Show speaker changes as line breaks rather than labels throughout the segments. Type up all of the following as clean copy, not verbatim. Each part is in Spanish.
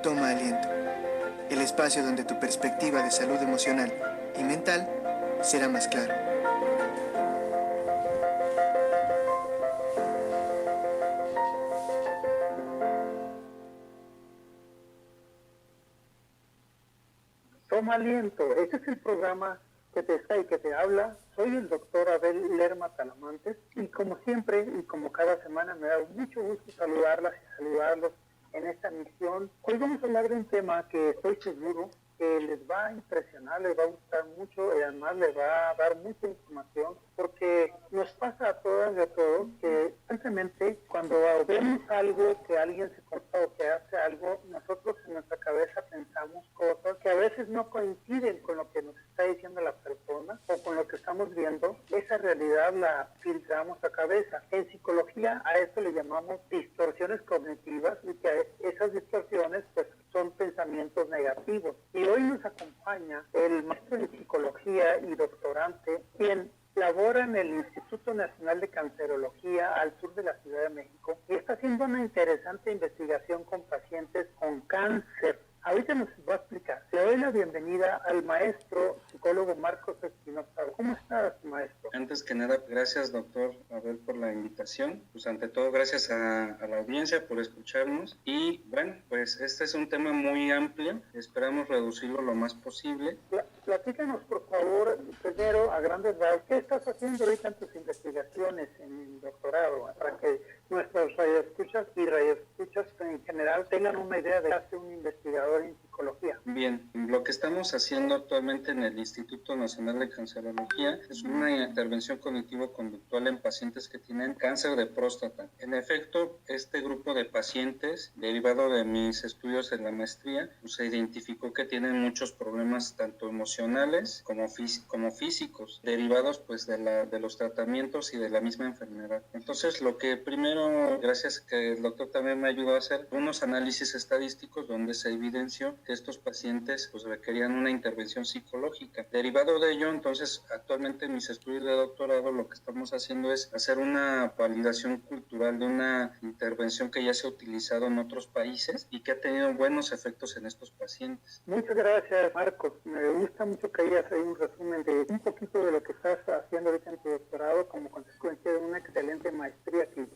Toma aliento, el espacio donde tu perspectiva de salud emocional y mental será más clara.
Toma aliento, este es el programa que te está y que te habla. Soy el doctor Abel Lerma Talamantes y como siempre y como cada semana me da mucho gusto saludarlas y saludarlos en esta misión. Hoy vamos a hablar de un tema que estoy seguro que les va a impresionar, les va a gustar mucho y además les va a dar mucha información porque nos pasa a todas y a todos que simplemente cuando vemos algo, que alguien se comporta o que hace algo, nosotros en nuestra cabeza pensamos cosas que a veces no coinciden con lo que nos está diciendo la persona o con lo que estamos viendo. Esa realidad la filtramos a cabeza. En psicología a esto le llamamos distorsiones cognitivas y que esas distorsiones pues son pensamientos negativos. Y hoy nos acompaña el maestro de psicología y doctorante, quien labora en el Instituto Nacional de Cancerología al sur de la Ciudad de México y está haciendo una interesante investigación con pacientes con cáncer. Ahorita nos va a explicar. Le doy la bienvenida al maestro psicólogo Marcos Espinosa. ¿Cómo estás, maestro?
Antes que nada, gracias, doctor Abel, por la invitación. Pues ante todo, gracias a la audiencia por escucharnos. Y bueno, pues este es un tema muy amplio. Esperamos reducirlo lo más posible.
Platícanos, por favor, primero, a grandes rasgos, ¿qué estás haciendo ahorita en tus investigaciones en el doctorado? Para que nuestros radioescuchas y radioescuchas en general tengan una idea de qué hace un investigador en psicología.
Bien, lo que estamos haciendo actualmente en el Instituto Nacional de Cancerología es una intervención cognitivo-conductual en pacientes que tienen cáncer de próstata. En efecto, este grupo de pacientes, derivado de mis estudios en la maestría, pues se identificó que tienen muchos problemas tanto emocionales como físicos, derivados pues de los tratamientos y de la misma enfermedad. Entonces, lo que primero, gracias que el doctor también me ayudó a hacer, unos análisis estadísticos donde se evidenció que estos pacientes pues requerían una intervención psicológica. Derivado de ello, entonces, actualmente en mis estudios de doctorado lo que estamos haciendo es hacer una validación cultural de una intervención que ya se ha utilizado en otros países y que ha tenido buenos efectos en estos pacientes.
Muchas gracias, Marcos. Me gusta mucho que hayas hecho un resumen de un poquito de lo que estás haciendo ahorita en tu doctorado como consecuencia de una excelente maestría que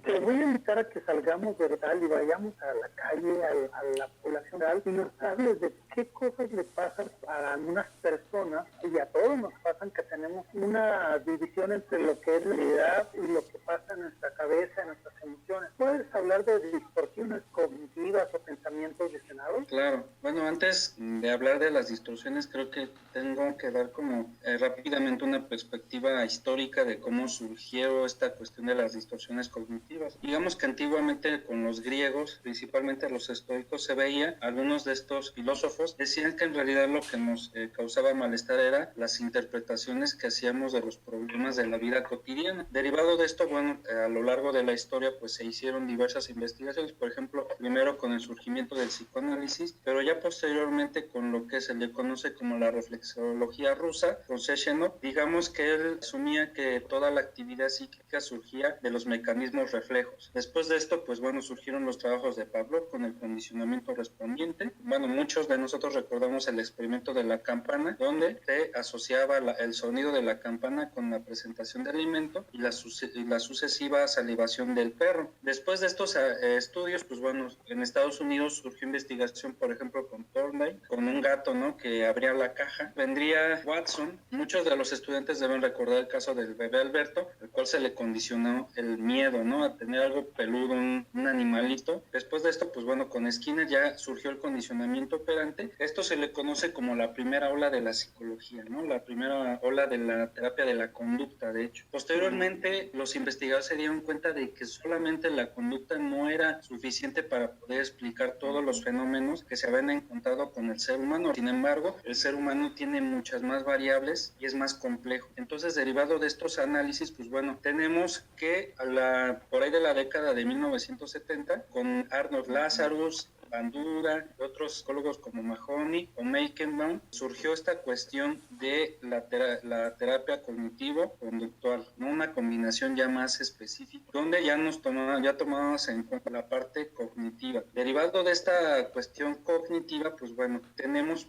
te voy a invitar a que salgamos, ¿verdad? Y vayamos a la calle, a la población real y nos hables de qué cosas le pasan a algunas personas y a todos nos pasan que tenemos una división entre lo que es realidad y lo que pasa en nuestra cabeza, en nuestras emociones. ¿Puedes hablar de distorsiones cognitivas o pensamientos lesionados?
Claro. Bueno, antes de hablar de las distorsiones, creo que tengo que dar como rápidamente una perspectiva histórica de cómo surgió esta cuestión de las distorsiones cognitivas. Digamos que antiguamente con los griegos, principalmente los estoicos, se veía, algunos de estos filósofos decían que en realidad lo que nos causaba malestar era las interpretaciones que hacíamos de los problemas de la vida cotidiana. Derivado de esto, bueno, a lo largo de la historia pues se hicieron diversas investigaciones, por ejemplo, primero con el surgimiento del psicoanálisis, pero ya posteriormente con lo que se le conoce como la reflexología rusa, con Sechenov, digamos que él asumía que toda la actividad psíquica surgía de los mecanismos reflejos. Después de esto, pues bueno, surgieron los trabajos de Pavlov con el condicionamiento respondiente. Bueno, muchos de nosotros recordamos el experimento de la campana, donde se asociaba el sonido de la campana con la presentación de alimento y la sucesiva salivación del perro. Después de estos estudios, pues bueno, en Estados Unidos surgió investigación, por ejemplo, con Thorndike, con un gato, ¿no?, que abría la caja. Vendría Watson. Muchos de los estudiantes deben recordar el caso del bebé Alberto, al cual se le condicionó el miedo, ¿no?, a tener algo peludo, un animalito. Después de esto, pues bueno, con Skinner ya surgió el condicionamiento operante. Esto se le conoce como la primera ola de la psicología, ¿no?, la primera ola de la terapia de la conducta, de hecho. Posteriormente, los investigadores se dieron cuenta de que solamente la conducta no era suficiente para poder explicar todos los fenómenos que se habían encontrado con el ser humano. Sin embargo, el ser humano tiene muchas más variables y es más complejo. Entonces, derivado de estos análisis, pues bueno, tenemos que por ahí de la década de 1970, con Arnold Lazarus, Bandura, de otros psicólogos como Mahoney o Meickenbaum, surgió esta cuestión de la terapia cognitivo-conductual, ¿no? Una combinación ya más específica, donde ya tomábamos en cuenta la parte cognitiva. Derivado de esta cuestión cognitiva, pues bueno, tenemos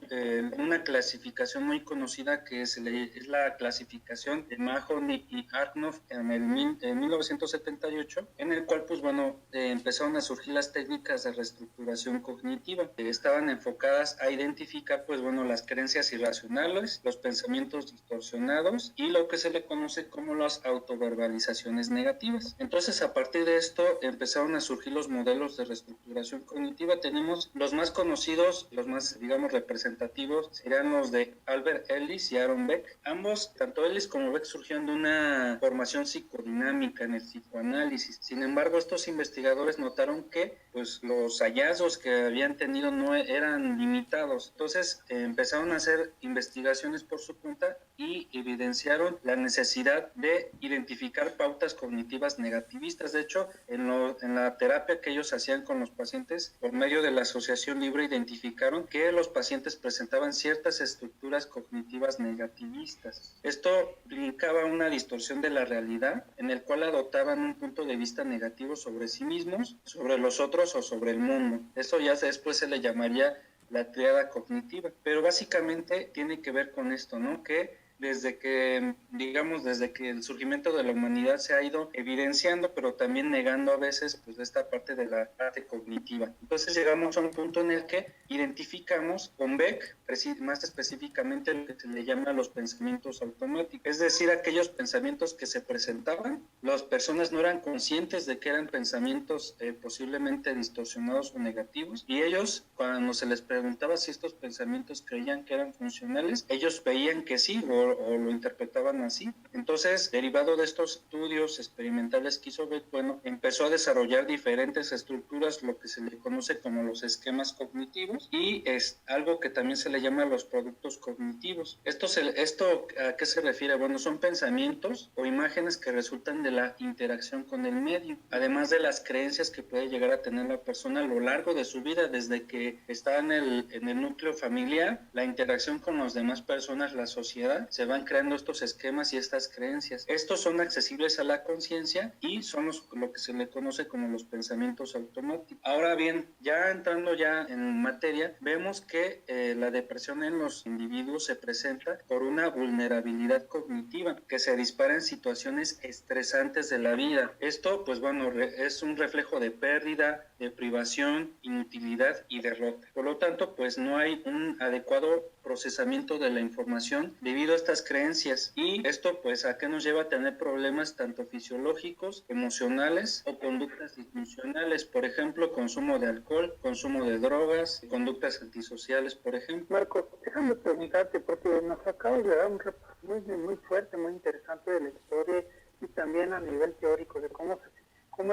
una clasificación muy conocida que es la clasificación de Mahoney y Arnold en 1978, en el cual pues bueno, empezaron a surgir las técnicas de reestructuración cognitiva, que estaban enfocadas a identificar pues bueno, las creencias irracionales, los pensamientos distorsionados y lo que se le conoce como las autoverbalizaciones negativas. Entonces, a partir de esto empezaron a surgir los modelos de reestructuración cognitiva. Tenemos los más conocidos, los más, digamos, representativos, serían los de Albert Ellis y Aaron Beck. Ambos, tanto Ellis como Beck, surgieron de una formación psicodinámica en el psicoanálisis. Sin embargo, estos investigadores notaron que pues, los hallazgos que habían tenido no eran limitados. Entonces, empezaron a hacer investigaciones por su cuenta y evidenciaron la necesidad de identificar pautas cognitivas negativistas. De hecho, en la terapia que ellos hacían con los pacientes, por medio de la asociación libre, identificaron que los pacientes presentaban ciertas estructuras cognitivas negativistas. Esto implicaba una distorsión de la realidad, en el cual adoptaban un punto de vista negativo sobre sí mismos, sobre los otros o sobre el mundo. Eso ya después se le llamaría la tríada cognitiva, pero básicamente tiene que ver con esto, ¿no? Que desde que el surgimiento de la humanidad se ha ido evidenciando, pero también negando a veces pues esta parte de la parte cognitiva. Entonces llegamos a un punto en el que identificamos con Beck, más específicamente lo que se le llama los pensamientos automáticos, es decir, aquellos pensamientos que se presentaban, las personas no eran conscientes de que eran pensamientos posiblemente distorsionados o negativos, y ellos, cuando se les preguntaba si estos pensamientos creían que eran funcionales, ellos veían que sí, o lo interpretaban así. Entonces, derivado de estos estudios experimentales que hizo Beck, bueno, empezó a desarrollar diferentes estructuras, lo que se le conoce como los esquemas cognitivos, y es algo que también se le llama los productos cognitivos. ¿Esto a qué se refiere? Bueno, son pensamientos o imágenes que resultan de la interacción con el medio, además de las creencias que puede llegar a tener la persona a lo largo de su vida, desde que está en el núcleo familiar, la interacción con las demás personas, la sociedad, se van creando estos esquemas y estas creencias. Estos son accesibles a la conciencia y son lo que se le conoce como los pensamientos automáticos. Ahora bien, ya entrando ya en materia, vemos que la depresión en los individuos se presenta por una vulnerabilidad cognitiva que se dispara en situaciones estresantes de la vida. Esto, pues bueno, es un reflejo de pérdida, de privación, inutilidad y derrota. Por lo tanto, pues no hay un adecuado procesamiento de la información debido a estas creencias, y esto pues a qué nos lleva a tener problemas tanto fisiológicos, emocionales o conductas disfuncionales, por ejemplo, consumo de alcohol, consumo de drogas, conductas antisociales, por ejemplo.
Marcos, déjame preguntarte, porque nos acabas de dar un repaso muy fuerte, muy interesante de la historia y también a nivel teórico de cómo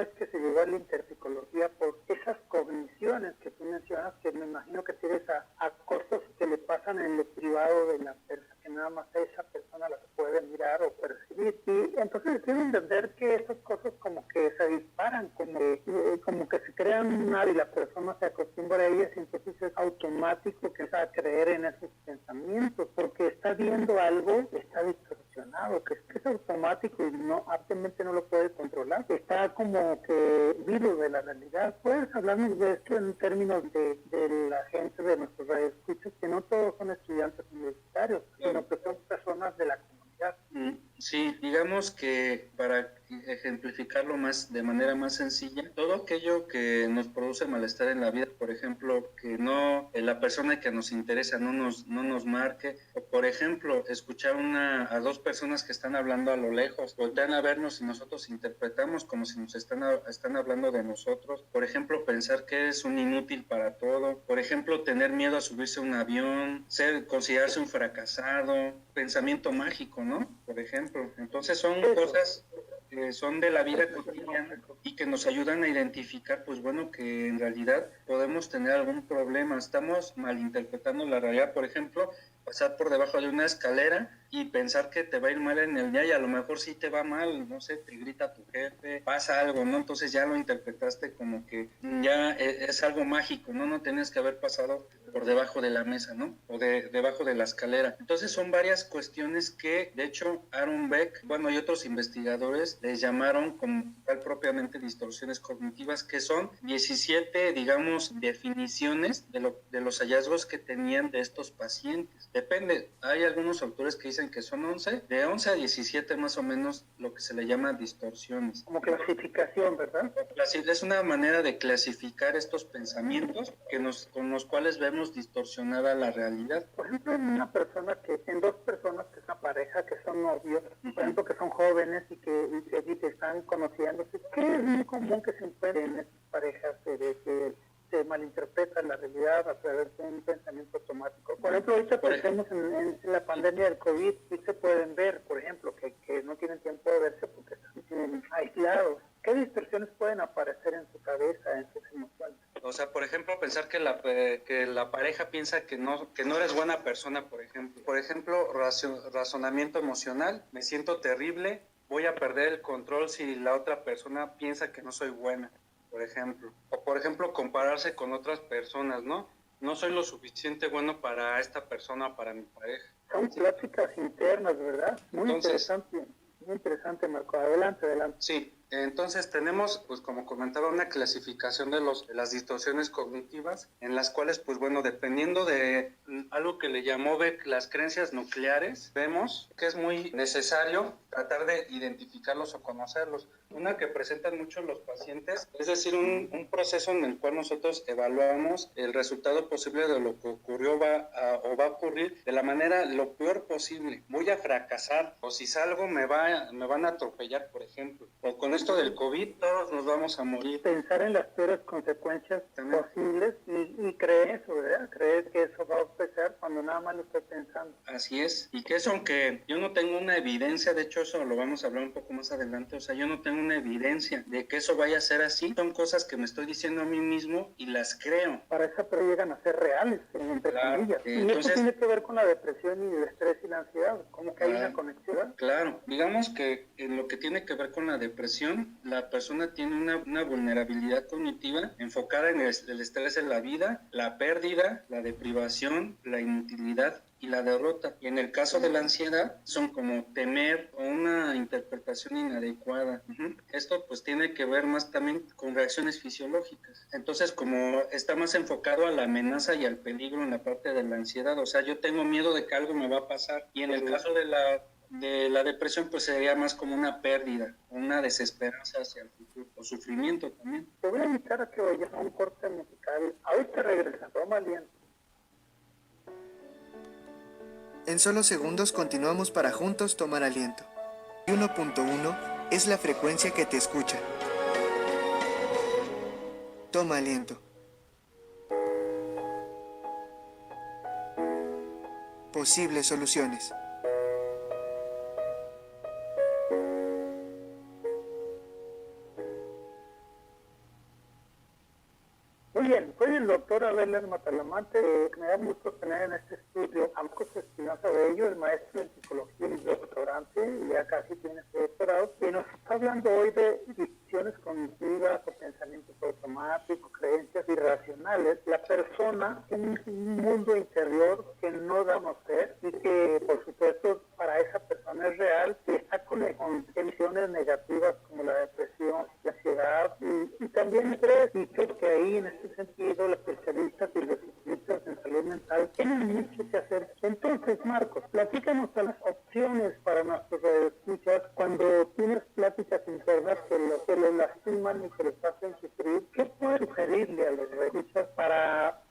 es que se llegó a la interpsicología por esas cogniciones que tú mencionas, que me imagino que tienes a cosas que le pasan en lo privado de la persona, que nada más esa persona las puede mirar o percibir. Y entonces quiero entender que esas cosas como que se disparan, como que se crean un hábito y la persona se acostumbra a ellas, y entonces es automático que empieza a creer en esos pensamientos, porque está viendo algo que está distorsionado, que es automático y aparentemente no lo puede controlar. Está como que virus de la realidad. ¿Puedes hablarnos de esto en términos de la gente de nuestros radioescuchas, que no todos son estudiantes universitarios, sino que son personas de la comunidad?
Sí, digamos que para ejemplificarlo de manera más sencilla, todo aquello que nos produce malestar en la vida, por ejemplo, que la persona que nos interesa no nos marque, o por ejemplo, escuchar a dos personas que están hablando a lo lejos, voltean a vernos y nosotros interpretamos como si nos están hablando de nosotros, por ejemplo, pensar que es un inútil para todo, por ejemplo, tener miedo a subirse a un avión, considerarse un fracasado, pensamiento mágico, ¿no? Por ejemplo, entonces son cosas que son de la vida cotidiana y que nos ayudan a identificar, pues bueno, que en realidad podemos tener algún problema, estamos malinterpretando la realidad. Por ejemplo, pasar por debajo de una escalera y pensar que te va a ir mal en el día, y a lo mejor sí te va mal, no sé, te grita tu jefe, pasa algo, ¿no? Entonces ya lo interpretaste como que ya es algo mágico, ¿no? No tienes que haber pasado por debajo de la mesa, ¿no? O debajo de la escalera. Entonces son varias cuestiones que, de hecho, Aaron Beck, bueno, y otros investigadores les llamaron como tal propiamente distorsiones cognitivas, que son 17, digamos, definiciones de los hallazgos que tenían de estos pacientes. Depende, hay algunos autores que dicen que son 11, de 11 a 17 más o menos lo que se le llama distorsiones.
Como clasificación, ¿verdad?
Es una manera de clasificar estos pensamientos con los cuales vemos distorsionada la realidad.
Por ejemplo, en dos personas que son pareja, que son novios, por ejemplo, que son jóvenes y que están conociéndose, ¿qué es muy común que se encuentre en estas parejas de que se malinterpreta la realidad a través de un pensamiento automático? Por ejemplo, ahorita pensemos en la pandemia del COVID, y se pueden ver, por ejemplo, que no tienen tiempo de verse porque están aislados. ¿Qué distorsiones pueden aparecer en su cabeza, en sus emociones?
O sea, por ejemplo, pensar que la pareja piensa que no eres buena persona, por ejemplo. Por ejemplo, razonamiento emocional, me siento terrible, voy a perder el control si la otra persona piensa que no soy buena, por ejemplo. O, por ejemplo, compararse con otras personas, ¿no? No soy lo suficiente bueno para esta persona o para mi pareja.
Son pláticas internas, ¿verdad? Muy interesante, Marco. Adelante.
Sí, entonces tenemos, pues como comentaba, una clasificación de las distorsiones cognitivas, en las cuales, pues bueno, dependiendo de algo que le llamó Beck las creencias nucleares, vemos que es muy necesario tratar de identificarlos o conocerlos. Una que presentan mucho los pacientes, es decir, un proceso en el cual nosotros evaluamos el resultado posible de lo que ocurrió o va a ocurrir de la manera lo peor posible. Voy a fracasar, o si salgo me van a atropellar, por ejemplo. O con esto del COVID todos nos vamos a morir.
Pensar en las peores consecuencias posibles y creer eso, ¿verdad? Creer que eso va a pasar cuando nada más lo estoy pensando.
Así es, y que eso, aunque yo no tengo una evidencia, de hecho eso lo vamos a hablar un poco más adelante, o sea, yo no tengo una evidencia de que eso vaya a ser así, son cosas que me estoy diciendo a mí mismo y las creo.
Para eso pero llegan a ser reales, entre comillas. Y
entonces,
eso tiene que ver con la depresión y el estrés y la ansiedad, como que hay una conexión.
Claro, digamos que en lo que tiene que ver con la depresión, la persona tiene una vulnerabilidad cognitiva enfocada en el estrés en la vida, la pérdida, la deprivación, la inutilidad y la derrota. Y en el caso de la ansiedad son como temer o una interpretación inadecuada. Esto pues tiene que ver más también con reacciones fisiológicas. Entonces, como está más enfocado a la amenaza y al peligro en la parte de la ansiedad, o sea, yo tengo miedo de que algo me va a pasar. Y en el caso de la depresión, pues sería más como una pérdida, una desesperanza hacia el futuro, o sufrimiento también.
Te voy a invitar a que vayas a un corte musical. Ahorita regresa, toma aliento.
En solo segundos continuamos para juntos tomar aliento. 1.1 es la frecuencia que te escucha. Toma aliento. Posibles soluciones.
Muy bien, soy el doctor Abel Lerma Talamante. Me da gusto tener en este estudio a Marcos Espinosa Bello, el maestro en psicología y doctorante, ya casi tiene su doctorado, y nos está hablando hoy de distorsiones cognitivas o pensamientos automáticos, creencias irracionales. La persona tiene un mundo interior que no damos ser y que, por supuesto, para esa persona es real y está con emociones negativas como la depresión, la ansiedad y también estrés. Y creo que ahí, en este sentido, los especialistas y los especialistas en salud mental tienen mucho que hacer. Entonces, Marcos, platícanos a las opciones para nuestros escuchas cuando tienes pláticas internas que los lastiman y que los hacen sufrir. ¿Qué puedes sugerirle a los escuchas para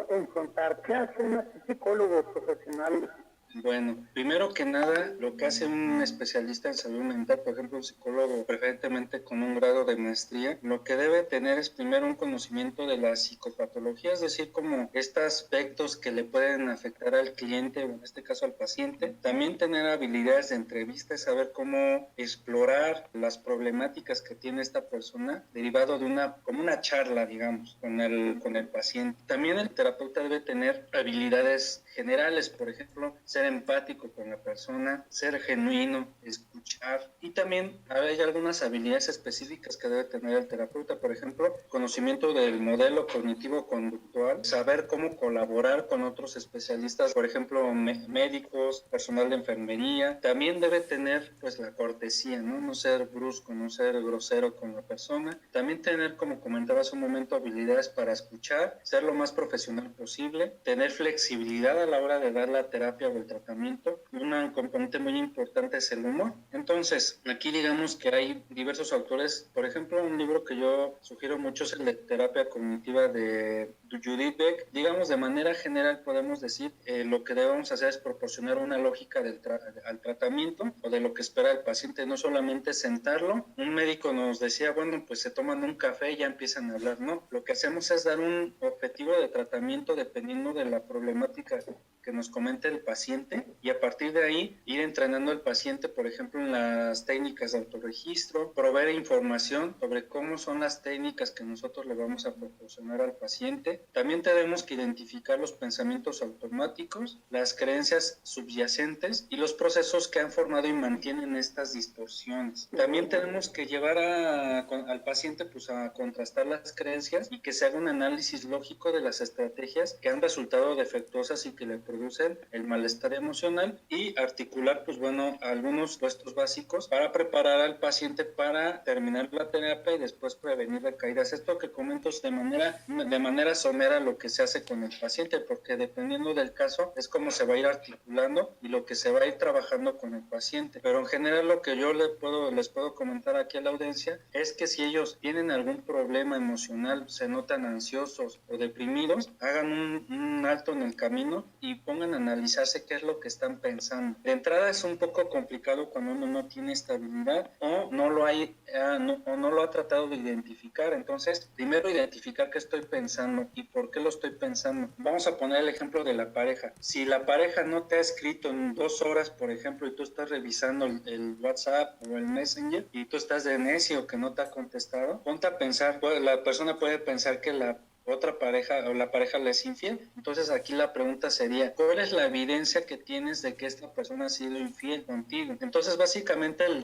enfrentar? ¿Qué hace un psicólogo profesional
Bueno, primero que nada, lo que hace un especialista en salud mental, por ejemplo, un psicólogo preferentemente con un grado de maestría, lo que debe tener es primero un conocimiento de la psicopatología, es decir, como estos aspectos que le pueden afectar al cliente o en este caso al paciente. También tener habilidades de entrevista, saber cómo explorar las problemáticas que tiene esta persona derivado de como una charla, digamos, con el paciente. También el terapeuta debe tener habilidades generales, por ejemplo, ser empático con la persona, ser genuino, escuchar, y también hay algunas habilidades específicas que debe tener el terapeuta, por ejemplo, conocimiento del modelo cognitivo-conductual, saber cómo colaborar con otros especialistas, por ejemplo, médicos, personal de enfermería. También debe tener pues la cortesía, ¿no? No ser brusco, no ser grosero con la persona. También tener, como comentaba hace un momento, habilidades para escuchar, ser lo más profesional posible, tener flexibilidad a la hora de dar la terapia o el tratamiento. Un componente muy importante es el humor. Entonces, aquí digamos que hay diversos autores. Por ejemplo, un libro que yo sugiero mucho es el de Terapia Cognitiva de Judith Beck. Digamos, de manera general podemos decir lo que debemos hacer es proporcionar una lógica al tratamiento o de lo que espera el paciente, no solamente sentarlo. Un médico nos decía, bueno, pues se toman un café y ya empiezan a hablar. No, lo que hacemos es dar un objetivo de tratamiento dependiendo de la problemática que nos comente el paciente, y a partir de ahí ir entrenando al paciente, por ejemplo, en las técnicas de autorregistro, proveer información sobre cómo son las técnicas que nosotros le vamos a proporcionar al paciente. También tenemos que identificar los pensamientos automáticos, las creencias subyacentes y los procesos que han formado y mantienen estas distorsiones. También tenemos que llevar al paciente pues, a contrastar las creencias y que se haga un análisis lógico de las estrategias que han resultado defectuosas y que le producen el malestar emocional, y articular pues bueno algunos puestos básicos para preparar al paciente para terminar la terapia y después prevenir recaídas. Esto que comento es de manera somera lo que se hace con el paciente, porque dependiendo del caso es como se va a ir articulando y lo que se va a ir trabajando con el paciente. Pero en general lo que yo les puedo comentar aquí a la audiencia es que si ellos tienen algún problema emocional, se notan ansiosos o deprimidos, hagan un alto en el camino y pongan a analizarse qué es lo que están pensando. De entrada es un poco complicado cuando uno no tiene estabilidad o no lo ha tratado de identificar. Entonces, primero identificar qué estoy pensando y por qué lo estoy pensando. Vamos a poner el ejemplo de la pareja. Si la pareja no te ha escrito en 2 horas, por ejemplo, y tú estás revisando el WhatsApp o el Messenger y tú estás de necio que no te ha contestado, ponte a pensar, la persona puede pensar que la otra pareja o la pareja le es infiel. Entonces aquí la pregunta sería, ¿cuál es la evidencia que tienes de que esta persona ha sido infiel contigo? Entonces básicamente el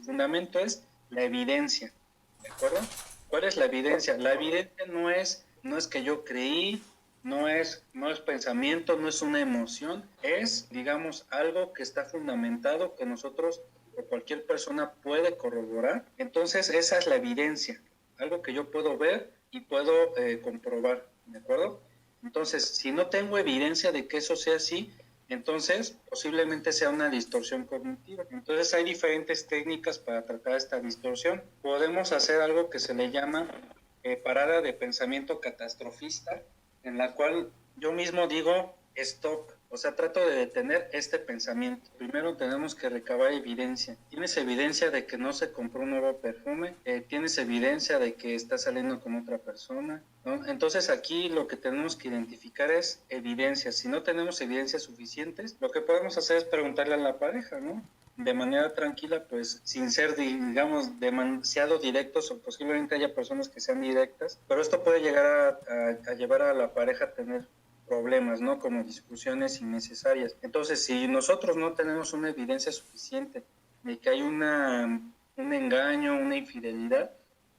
fundamento es la evidencia, ¿de acuerdo? ¿Cuál es la evidencia? La evidencia no es que yo creí, no es pensamiento, no es una emoción, es, digamos, algo que está fundamentado, que nosotros o cualquier persona puede corroborar. Entonces esa es la evidencia, algo que yo puedo ver y puedo comprobar, ¿de acuerdo? Entonces, si no tengo evidencia de que eso sea así, entonces posiblemente sea una distorsión cognitiva. Entonces hay diferentes técnicas para tratar esta distorsión. Podemos hacer algo que se le llama parada de pensamiento catastrofista, en la cual yo mismo digo stop. O sea, trato de detener este pensamiento. Primero tenemos que recabar evidencia. ¿Tienes evidencia de que no se compró un nuevo perfume? ¿Tienes evidencia de que está saliendo con otra persona? ¿No? Entonces aquí lo que tenemos que identificar es evidencia. Si no tenemos evidencias suficientes, lo que podemos hacer es preguntarle a la pareja, ¿no? De manera tranquila, pues sin ser, digamos, demasiado directos, o posiblemente haya personas que sean directas, pero esto puede llegar a llevar a la pareja a tener problemas, ¿no? Como discusiones innecesarias. Entonces, si nosotros no tenemos una evidencia suficiente de que hay un engaño, una infidelidad,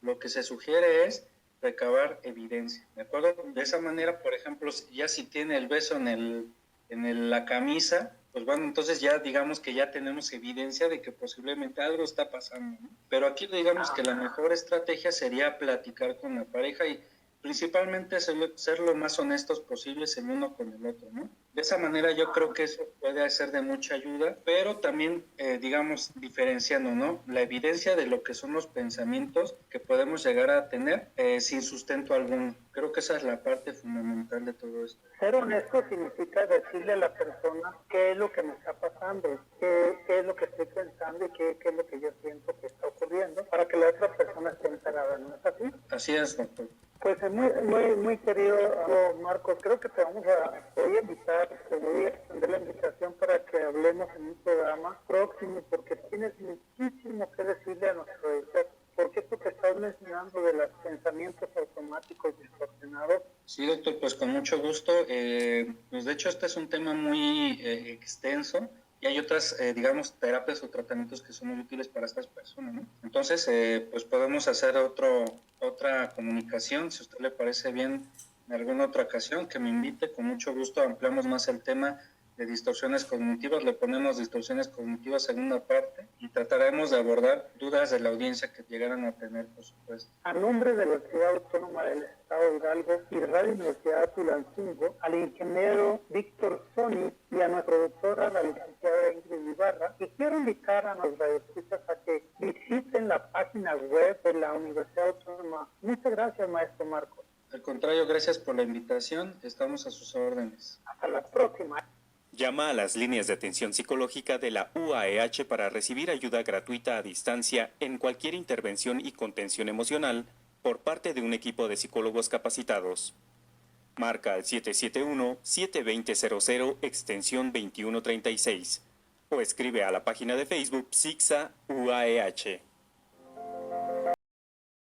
lo que se sugiere es recabar evidencia, ¿de acuerdo? De esa manera, por ejemplo, ya si tiene el beso en la camisa, pues bueno, entonces ya digamos que ya tenemos evidencia de que posiblemente algo está pasando, ¿no? Pero aquí digamos que la mejor estrategia sería platicar con la pareja y principalmente ser lo más honestos posibles el uno con el otro, ¿no? De esa manera yo creo que eso puede ser de mucha ayuda, pero también, digamos, diferenciando, ¿no? La evidencia de lo que son los pensamientos que podemos llegar a tener sin sustento alguno. Creo que esa es la parte fundamental de todo esto.
Ser honesto significa decirle a la persona qué es lo que me está pasando, qué es lo que estoy pensando y qué es lo que yo siento que está ocurriendo, para que la otra persona esté enterada, ¿no es así?
Así es, doctor.
Pues muy querido Marcos, creo que te voy a invitar, te voy a extender la invitación para que hablemos en un programa próximo, porque tienes muchísimo que decirle a nuestro editor, porque esto que estás mencionando de los pensamientos automáticos distorsionados.
Sí, doctor, pues con mucho gusto. Pues de hecho este es un tema muy extenso. Y hay otras, digamos, terapias o tratamientos que son muy útiles para estas personas, ¿no? Entonces, pues podemos hacer otra comunicación, si a usted le parece bien, en alguna otra ocasión, que me invite, con mucho gusto ampliamos más el tema de distorsiones cognitivas, le ponemos distorsiones cognitivas segunda parte y trataremos de abordar dudas de la audiencia que llegaran a tener, por supuesto.
A nombre de la Universidad Autónoma del Estado de Hidalgo y Radio Universidad Tulancingo, al ingeniero Víctor Sony y a nuestra doctora, la licenciada Ingrid Ibarra, y quiero invitar a nuestros radioescuchas a que visiten la página web de la Universidad Autónoma. Muchas gracias, maestro Marcos.
Al contrario, gracias por la invitación, estamos a sus órdenes.
Hasta la próxima.
Llama a las líneas de atención psicológica de la UAEH para recibir ayuda gratuita a distancia en cualquier intervención y contención emocional por parte de un equipo de psicólogos capacitados. Marca al 771-72000 extensión 2136 o escribe a la página de Facebook SIGSA UAEH.